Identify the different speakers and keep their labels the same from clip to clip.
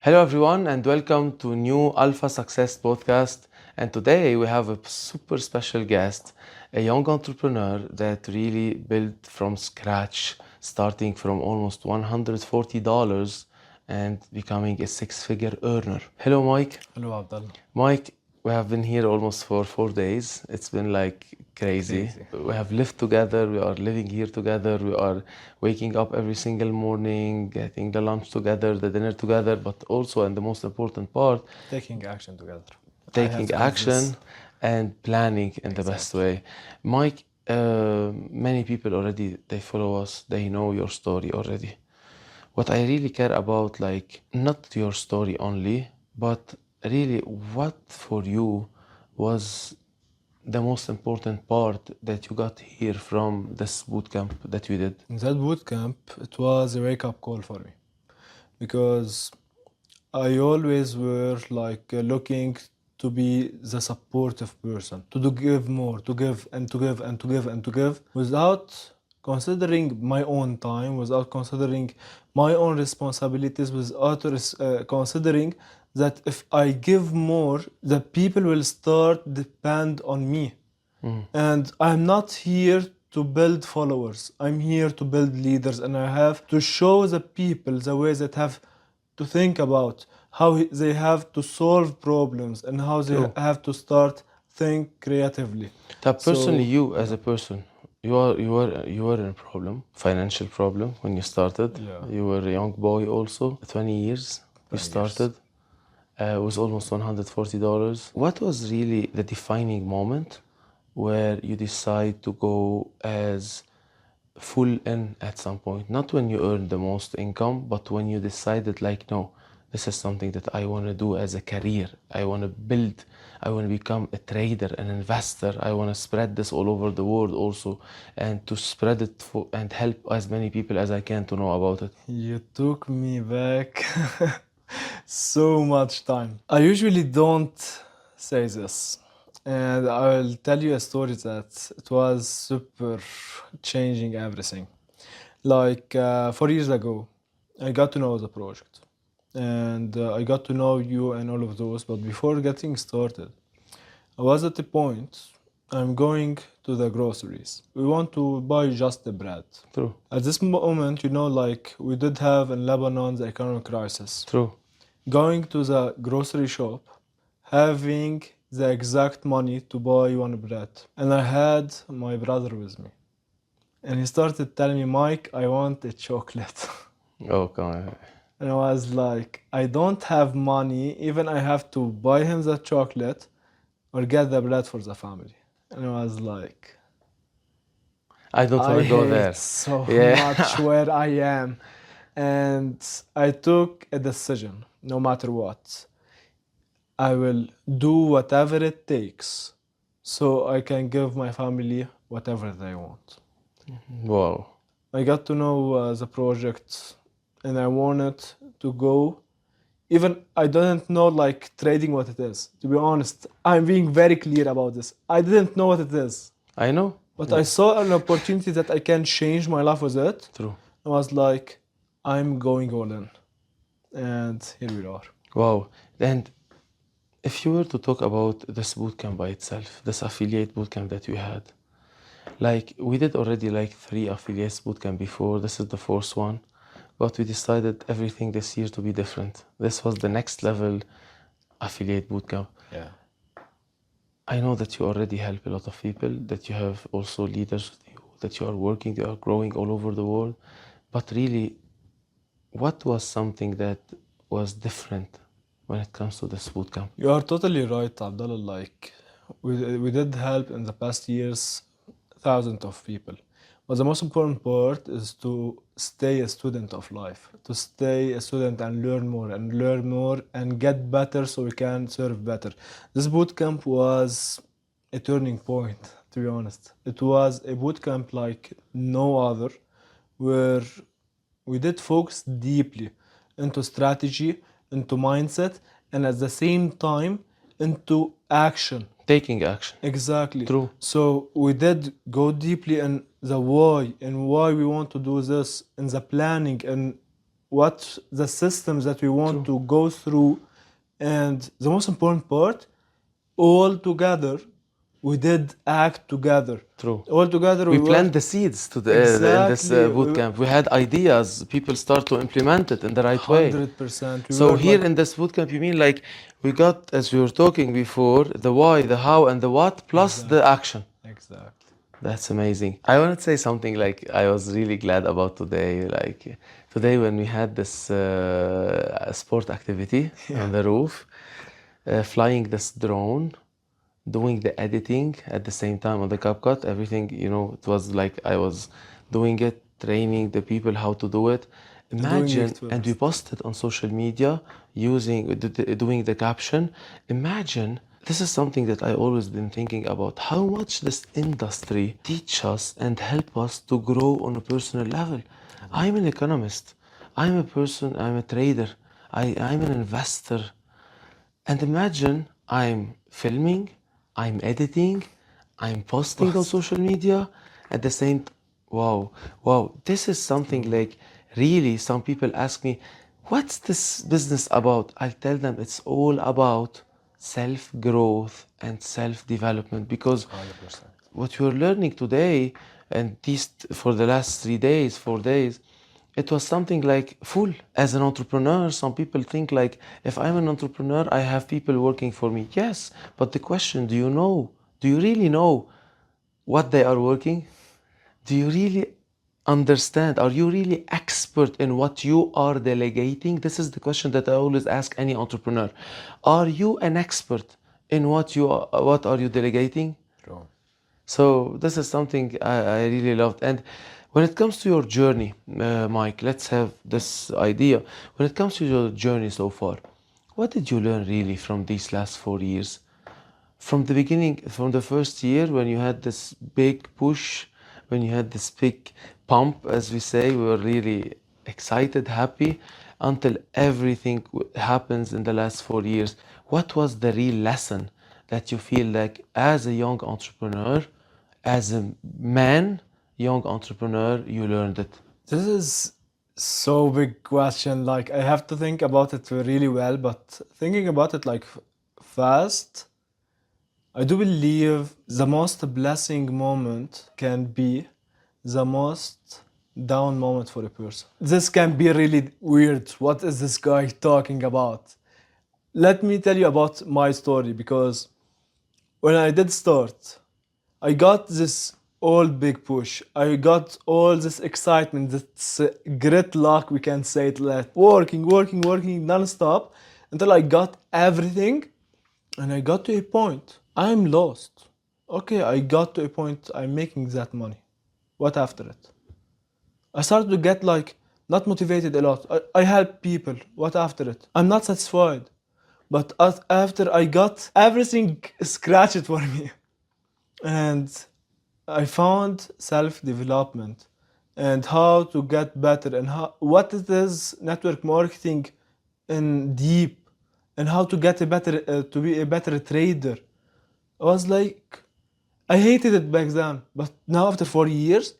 Speaker 1: Hello, everyone, and welcome to new Alpha Success podcast. And today we have a super special guest, a young entrepreneur that really built from scratch, starting from almost $140 and becoming a six-figure earner. Hello, Mike.
Speaker 2: Hello, Abdullah.
Speaker 1: Mike, we have been here almost for 4 days. It's been like crazy.
Speaker 2: Crazy.
Speaker 1: We have lived together. We are living here together. We are waking up every single morning, getting the lunch together, the dinner together, but also, and the most important part,
Speaker 2: Taking action together. I have
Speaker 1: taking
Speaker 2: to have this.
Speaker 1: action and planning in the best way. Mike, many people already, they follow us, they know your story already. What I really care about, like, not your story only, but really what for you was the most important part that you got here from this bootcamp that you did?
Speaker 2: In that bootcamp, it was a wake-up call for me because I always were looking to be the supportive person, to give more, to give and to give and to give and to give without considering my own time, without considering my own responsibilities, without considering that if I give more, the people will start depend on me. And I'm not here to build followers. I'm here to build leaders, and I have to show the people the way that have to think about how they have to solve problems and how they
Speaker 1: True.
Speaker 2: have to start think creatively.
Speaker 1: That personally, you as a person, you were in a problem, financial problem when you started.
Speaker 2: Yeah.
Speaker 1: You were a young boy also, 20 years. You
Speaker 2: 20 years.
Speaker 1: started. It was almost $140. What was really the defining moment where you decide to go as full in at some point? Not when you earn the most income, but when you decided, like, no, this is something that I want to do as a career. I want to build, I want to become a trader, an investor. I want to spread this all over the world also, and to spread it for, and help as many people as I can to know about it.
Speaker 2: You took me back so much time. I usually don't say this, and I'll tell you a story that it was super changing everything. 4 years ago, I got to know the project, and I got to know you and all of those. But before getting started, I was at the point I'm going to the groceries. We want to buy just the bread.
Speaker 1: True,
Speaker 2: At this moment, we did have in Lebanon the economic crisis.
Speaker 1: true.
Speaker 2: Going to the grocery shop, having the exact money to buy one bread. And I had my brother with me. And he started telling me, Mike, I want a chocolate.
Speaker 1: Oh, come on.
Speaker 2: And I was like, I don't have money, even I have to buy him the chocolate or get the bread for the family. And I was like,
Speaker 1: I don't
Speaker 2: I
Speaker 1: want to go there.
Speaker 2: hate so
Speaker 1: Yeah.
Speaker 2: much where I am. And I took a decision, no matter what. I will do whatever it takes so I can give my family whatever they want.
Speaker 1: Wow.
Speaker 2: I got to know the project and I wanted to go. Even I didn't know like trading what it is. To be honest, I'm being very clear about this. I didn't know what it is.
Speaker 1: I know.
Speaker 2: But I saw an opportunity that I can change my life with it.
Speaker 1: True.
Speaker 2: I was like, I'm going all in. And here we are.
Speaker 1: Wow. And if you were to talk about this bootcamp by itself, this affiliate bootcamp that you had, like we did already like 3 affiliates bootcamp before. This is the 4th one, but we decided everything this year to be different. This was the next level affiliate bootcamp.
Speaker 2: Yeah.
Speaker 1: I know that you already help a lot of people, that you have also leaders with you, that you are working, you are growing all over the world. But really, what was something that was different when it comes to this bootcamp?
Speaker 2: You are totally right, Abdullah. Like, we did help in the past years thousands of people. But the most important part is to stay a student of life, to stay a student and learn more and get better so we can serve better. This bootcamp was a turning point, to be honest. It was a bootcamp like no other, where we did focus deeply into strategy, into mindset, and at the same time into action.
Speaker 1: Taking action.
Speaker 2: Exactly.
Speaker 1: True.
Speaker 2: So we did go deeply in the why and why we want to do this, in the planning and what the systems that we want to go through, and the most important part, all together we did act together.
Speaker 1: True.
Speaker 2: All together
Speaker 1: We
Speaker 2: we
Speaker 1: plant
Speaker 2: worked.
Speaker 1: the seeds in this
Speaker 2: Exactly.
Speaker 1: boot camp. We had ideas. People start to implement it in the right way.
Speaker 2: 100%. We
Speaker 1: So
Speaker 2: were
Speaker 1: here
Speaker 2: like,
Speaker 1: in this boot camp, you mean like we got, as we were talking before, the why, the how, and the what, plus the action.
Speaker 2: exactly.
Speaker 1: That's amazing. I want to say something like I was really glad about today. Like today when we had this sport activity on the roof, flying this drone, doing the editing at the same time on the CapCut, everything, it was like I was doing it, training the people how to do it. Imagine,
Speaker 2: it
Speaker 1: and we
Speaker 2: first.
Speaker 1: posted on social media doing the caption. Imagine, this is something that I always been thinking about, how much this industry teach us and help us to grow on a personal level. I'm an economist. I'm a person, I'm a trader. I'm an investor. And imagine I'm filming, I'm editing, I'm posting on social media at the same wow, wow, this is something like really some people ask me, what's this business about? I tell them it's all about self-growth and self-development because
Speaker 2: 100%.
Speaker 1: what you're learning today and these for the last 3 days, 4 days, it was something like full. As an entrepreneur, some people think like if I'm an entrepreneur, I have people working for me. Yes, but the question, do you know? Do you really know what they are working? Do you really understand? Are you really expert in what you are delegating? This is the question that I always ask any entrepreneur. Are you an expert in what are you delegating?
Speaker 2: True.
Speaker 1: So this is something I really loved. And when it comes to your journey, Mike, let's have this idea. When it comes to your journey so far, what did you learn really from these last 4 years? From the beginning, from the first year when you had this big push, when you had this big pump, as we say, we were really excited, happy, until everything happens in the last 4 years. What was the real lesson that you feel like as a young entrepreneur, as a man, young entrepreneur, you learned it?
Speaker 2: This is so big question. Like I have to think about it really well, but thinking about it like fast, I do believe the most blessing moment can be the most down moment for a person. This can be really weird. What is this guy talking about? Let me tell you about my story because when I did start, I got this all big push. I got all this excitement, this great luck, we can say it like working non-stop until I got everything and I got to a point. I'm lost. Okay, I got to a point, I'm making that money. What after it? I started to get like not motivated a lot. I help people. What after it? I'm not satisfied. But after I got everything scratched for me. And I found self-development and how to get better and what it is network marketing in deep and how to get a better to be a better trader. I was like, I hated it back then, but now after 4 years,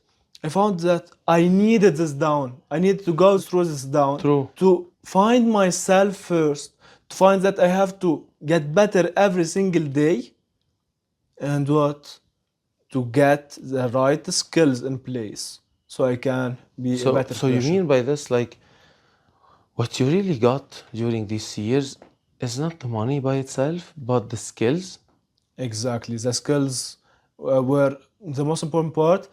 Speaker 2: I found that I needed this down. I needed to go through this down
Speaker 1: True.
Speaker 2: to find myself first, to find that I have to get better every single day, and what? To get the right skills in place so I can be a
Speaker 1: So,
Speaker 2: better
Speaker 1: so you
Speaker 2: person.
Speaker 1: mean by this, like, what you really got during these years is not the money by itself, but the skills.
Speaker 2: Exactly. The skills were the most important part.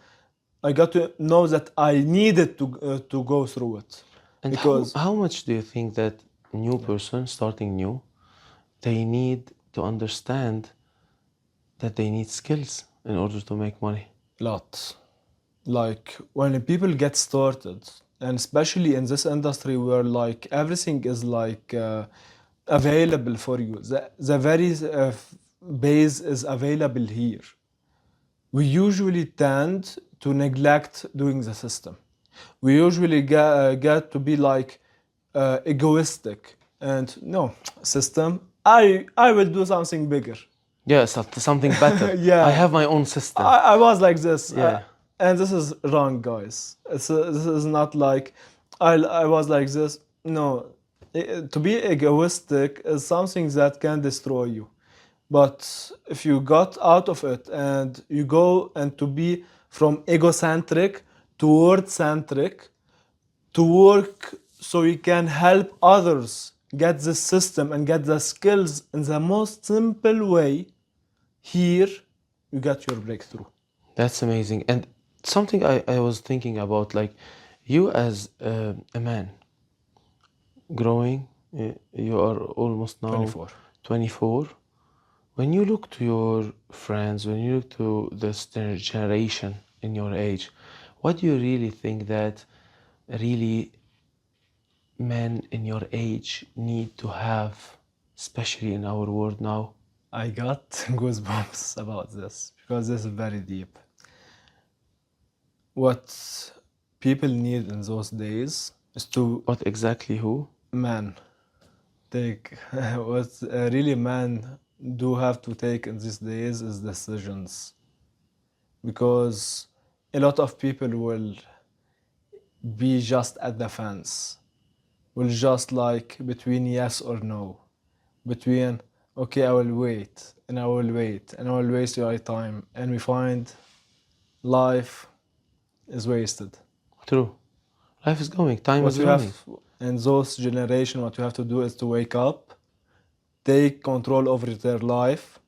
Speaker 2: I got to know that I needed to go through it
Speaker 1: And
Speaker 2: because
Speaker 1: how much do you think that new person starting new, they need to understand that they need skills in order to make money?
Speaker 2: lot. Like when people get started, and especially in this industry where like everything is like available for you, the very base is available here. We usually tend to neglect doing the system. We usually get to be like egoistic and no system. I will do something bigger.
Speaker 1: Yeah, something better. I
Speaker 2: Yeah,
Speaker 1: have my own system.
Speaker 2: I was like this,
Speaker 1: Yeah.
Speaker 2: and this is wrong, guys. This is not like I was like this. No, to be egoistic is something that can destroy you. But if you got out of it and you go and to be from egocentric to word centric, to work so you can help others get the system and get the skills in the most simple way, here you got your breakthrough.
Speaker 1: That's amazing. And something I was thinking about, like you as a man growing, you are almost now
Speaker 2: 24.
Speaker 1: 24. When you look to your friends, when you look to this generation in your age, what do you really think that really men in your age need to have, especially in our world now?
Speaker 2: I got goosebumps about this because this is very deep. What people need in those days is to
Speaker 1: What exactly who?
Speaker 2: man take what really man do have to take in these days is decisions, because a lot of people will be just at the fence, will just like between yes or no, between okay I will wait and I will wait and I will waste your time, and we find life is wasted.
Speaker 1: True. Life is going, time
Speaker 2: What
Speaker 1: is
Speaker 2: you have
Speaker 1: running.
Speaker 2: in those generation, what you have to do is to wake up, take control over their life,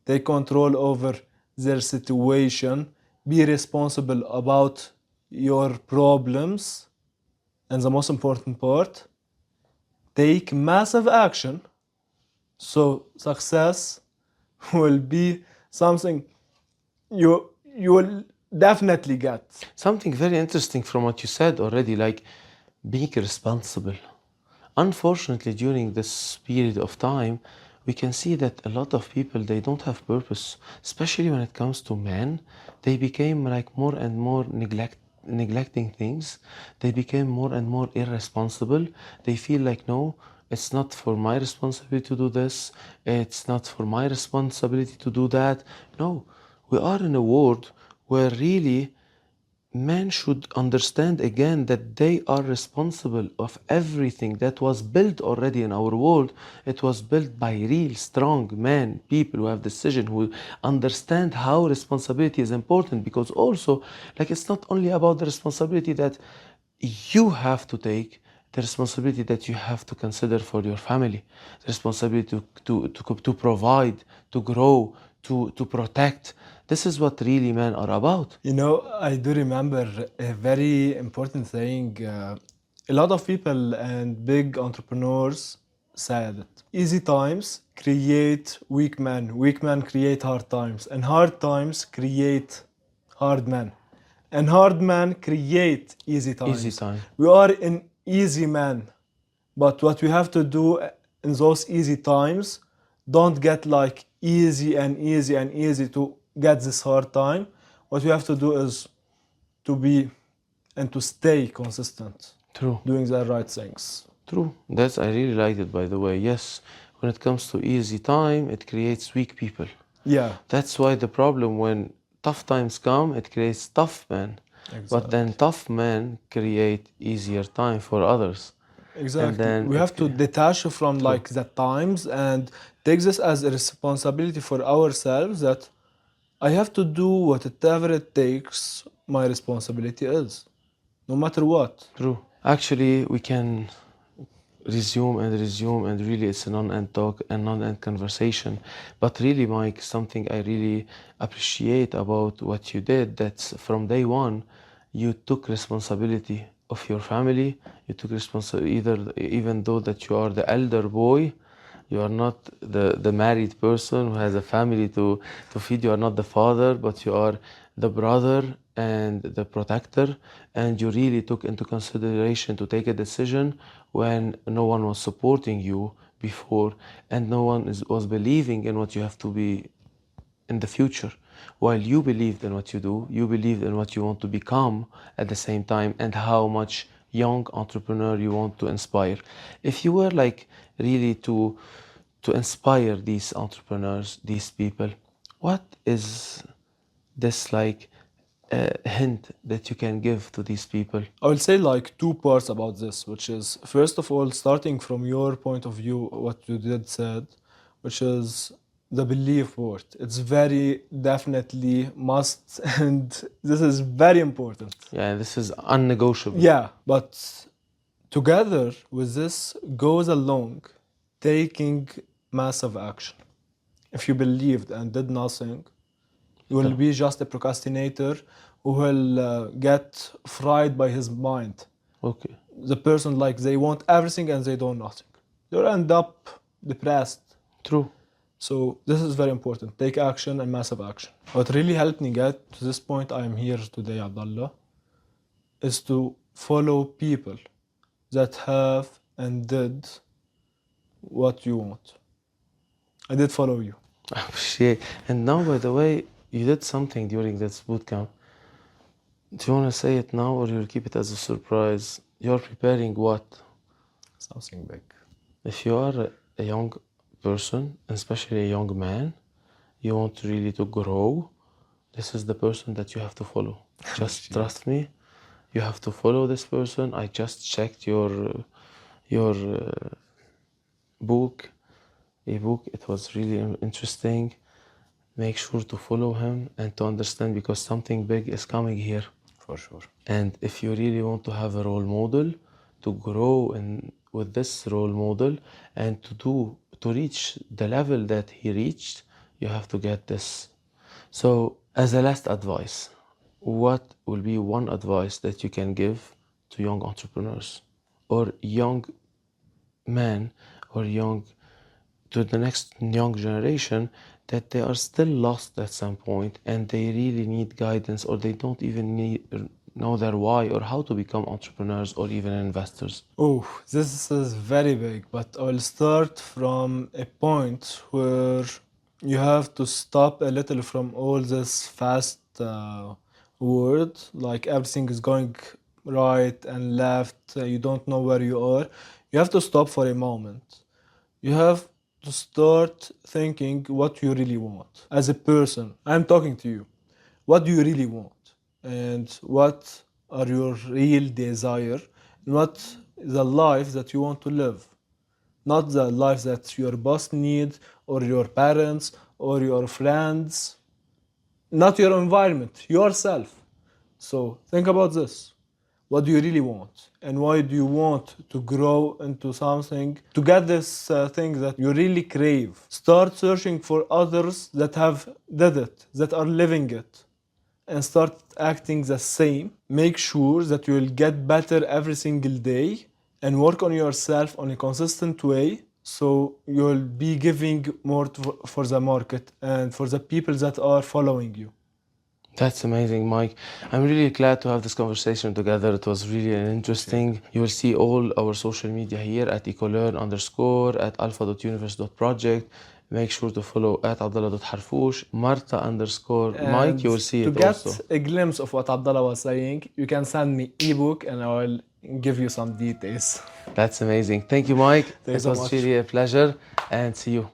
Speaker 2: take control over their situation, be responsible about your problems, and the most important part, take massive action so success will be something you will definitely get.
Speaker 1: Something very interesting from what you said already, like being responsible. Unfortunately, during this period of time, we can see that a lot of people, they don't have purpose, especially when it comes to men. They became like more and more neglecting things. They became more and more irresponsible. They feel like, no, it's not for my responsibility to do this. It's not for my responsibility to do that. No, we are in a world where really men should understand again that they are responsible of everything that was built already in our world. It was built by real strong men, people who have decision, who understand how responsibility is important. Because also, like, it's not only about the responsibility that you have to take, the responsibility that you have to consider for your family, the responsibility to provide, to grow, to protect. This is what really men are about.
Speaker 2: You know, I do remember a very important thing. A lot of people and big entrepreneurs said it. Easy times create weak men create hard times, and hard times create hard men, and hard men create easy
Speaker 1: Easy
Speaker 2: times.
Speaker 1: time.
Speaker 2: We are in easy man, but what we have to do in those easy times, don't get like easy and easy and easy to get this hard time. What we have to do is to be and to stay consistent,
Speaker 1: True.
Speaker 2: doing the right things.
Speaker 1: True. That's, I really liked it, by the way. Yes, when it comes to easy time, it creates weak people.
Speaker 2: Yeah,
Speaker 1: That's why the problem when tough times come, it creates tough men. But then
Speaker 2: exactly.
Speaker 1: tough men create easier time for others. And
Speaker 2: Exactly.
Speaker 1: then
Speaker 2: We
Speaker 1: it
Speaker 2: have to detach from
Speaker 1: true.
Speaker 2: like the times and take this as a responsibility for ourselves, that I have to do whatever it takes my responsibility is, no matter what.
Speaker 1: True. Actually, we can resume and really it's a non-end talk and non-end conversation. But really, Mike, something I really appreciate about what you did, that's from day one you took responsibility of your family. You took responsibility, either even though that you are the elder boy, you are not the married person who has a family to feed. You are not the father, but you are the brother and the protector. And you really took into consideration to take a decision when no one was supporting you before, and no one was believing in what you have to be in the future. While you believed in what you do, you believed in what you want to become at the same time, and how much young entrepreneur you want to inspire. If you were like really to inspire these entrepreneurs, these people, what is this like hint that you can give to these people?
Speaker 2: I will say like two parts about this, which is first of all, starting from your point of view, what you did said, which is the belief word. It's very definitely must, and this is very important.
Speaker 1: Yeah, this is unnegotiable.
Speaker 2: Yeah, but together with this goes along taking massive action. If you believed and did nothing, you will be just a procrastinator who will get fried by his mind.
Speaker 1: Okay.
Speaker 2: The person like they want everything and they do nothing. They'll end up depressed.
Speaker 1: True.
Speaker 2: So this is very important. Take action and massive action. What really helped me get to this point I am here today, Abdullah, is to follow people that have and did what you want. I did follow you.
Speaker 1: I appreciate. And now, by the way, you did something during this boot camp. Do you want to say it now, or you'll keep it as a surprise? You're preparing what?
Speaker 2: Something big.
Speaker 1: If you are a young person, especially a young man, you want really to grow, this is the person that you have to follow. Just trust me. You have to follow this person. I just checked your book, ebook. It was really interesting. Make sure to follow him and to understand, because something big is coming here.
Speaker 2: For sure.
Speaker 1: And if you really want to have a role model, to grow with this role model and to reach the level that he reached, you have to get this. So, as a last advice, what will be one advice that you can give to young entrepreneurs or young men or to the next young generation, that they are still lost at some point and they really need guidance, or they don't even know their why or how to become entrepreneurs or even investors?
Speaker 2: Oh, this is very big, but I'll start from a point where you have to stop a little from all this fast word, like everything is going right and left, you don't know where you are. You have to stop for a moment. You have to start thinking what you really want. As a person, I'm talking to you. What do you really want? And what are your real desire? And what is the life that you want to live? Not the life that your boss needs, or your parents, or your friends. Not your environment, yourself. So think about this. What do you really want? And why do you want to grow into something? To get this thing that you really crave, start searching for others that have did it, that are living it, and start acting the same. Make sure that you will get better every single day and work on yourself on a consistent way, so you'll be giving more for the market and for the people that are following you.
Speaker 1: That's amazing, Mike. I'm really glad to have this conversation together. It was really interesting. You will see all our social media here at ecolearn_, at alpha.universe.project. Make sure to follow at abdallah.harfoush, Marta _ Mike. You will see
Speaker 2: to
Speaker 1: it
Speaker 2: get
Speaker 1: also.
Speaker 2: a glimpse of what Abdallah was saying, you can send me ebook and I will give you some details.
Speaker 1: That's amazing. Thank you, Mike.
Speaker 2: Thank you
Speaker 1: It
Speaker 2: so
Speaker 1: was
Speaker 2: much.
Speaker 1: really a pleasure, and see you.